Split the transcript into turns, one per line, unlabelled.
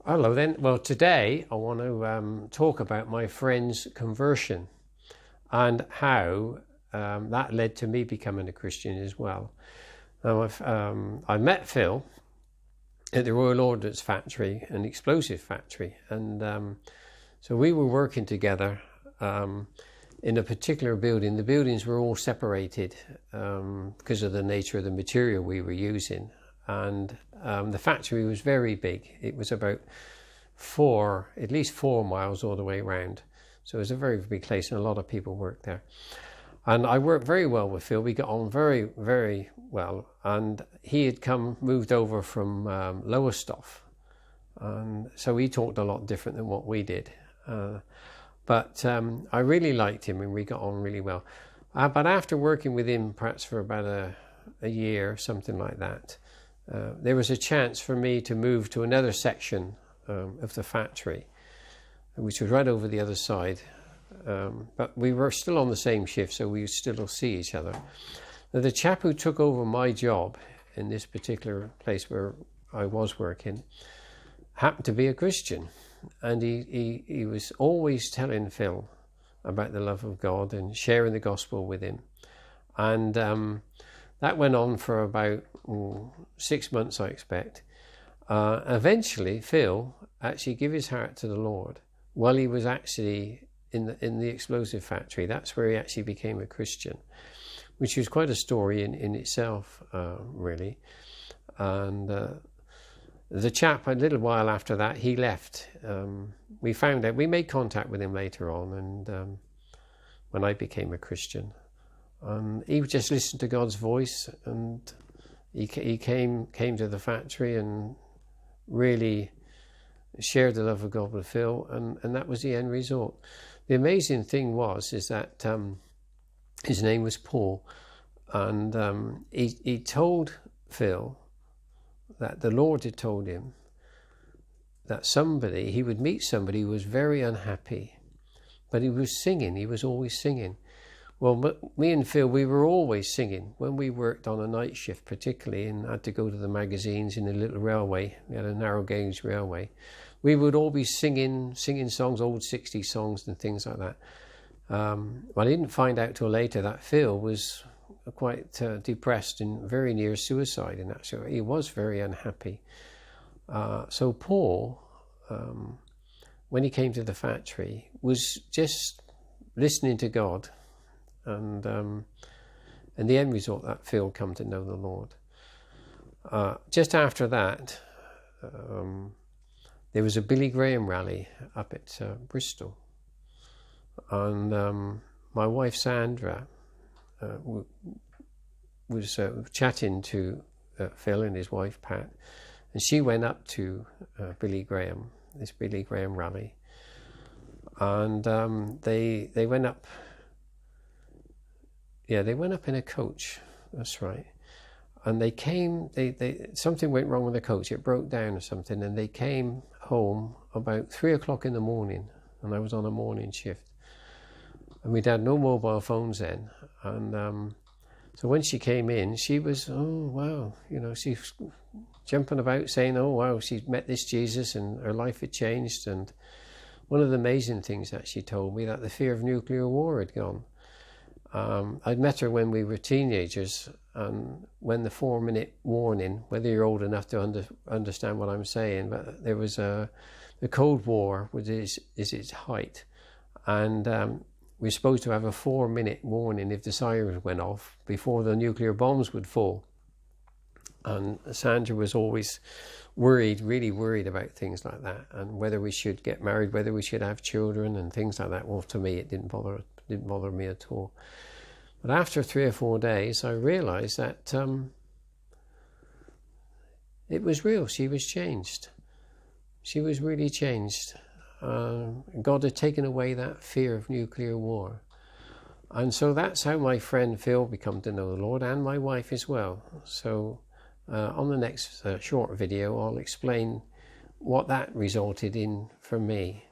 Hello then. Well, today I want to talk about my friend's conversion and how that led to me becoming a Christian as well. Now, I met Phil at the Royal Ordnance Factory, an explosive factory, and so we were working together in a particular building. The buildings were all separated because of the nature of the material we were using. And the factory was very big. It was about at least 4 miles all the way around. So it was a very big place, and a lot of people worked there. And I worked very well with Phil. We got on very, very well. And he had moved over from Lowestoft. And so he talked a lot different than what we did. But I really liked him, and we got on really well. But after working with him perhaps for about a year, something like that, there was a chance for me to move to another section of the factory, which was right over the other side. But we were still on the same shift, so we still see each other. Now, the chap who took over my job in this particular place where I was working happened to be a Christian. And he was always telling Phil about the love of God and sharing the gospel with him. And that went on for about 6 months, I expect. Eventually, Phil actually gave his heart to the Lord while he was actually in the explosive factory. That's where he actually became a Christian, which was quite a story in itself, really. And the chap, a little while after that, he left. We found out, we made contact with him later on, and when I became a Christian. He just listened to God's voice, and he came to the factory and really shared the love of God with Phil, and that was the end result. The amazing thing is that his name was Paul, and he told Phil that the Lord had told him that he would meet somebody who was very unhappy, but he was singing. He was always singing. Well, me and Phil, we were always singing. When we worked on a night shift particularly and had to go to the magazines in a little railway, we had a narrow gauge railway, we would all be singing songs, old 60s songs and things like that. I didn't find out till later that Phil was quite depressed and very near suicide in that show. He was very unhappy. So Paul, when he came to the factory, was just listening to God. And the end result, that Phil come to know the Lord. Just after that, there was a Billy Graham rally up at Bristol, and my wife Sandra was chatting to Phil and his wife Pat, and she went up to this Billy Graham rally, and they went up. Yeah, they went up in a coach. That's right. And they came. Something went wrong with the coach. It broke down or something, and they came home about 3 o'clock in the morning. And I was on a morning shift, and we'd had no mobile phones then. And so when she came in, she was, oh wow, she's jumping about saying, oh wow, she'd met this Jesus and her life had changed. And one of the amazing things that she told me, that the fear of nuclear war had gone. I'd met her when we were teenagers, and when the 4-minute warning, whether you're old enough to understand what I'm saying, but there was the Cold War is its height, and we're supposed to have a 4-minute warning if the sirens went off before the nuclear bombs would fall. And Sandra was always really worried about things like that, and whether we should get married, whether we should have children and things like that. Well, to me, it didn't bother me at all. But after 3 or 4 days, I realized that it was real. She was changed. She was really changed. God had taken away that fear of nuclear war. And so that's how my friend Phil became to know the Lord, and my wife as well. So on the next short video, I'll explain what that resulted in for me.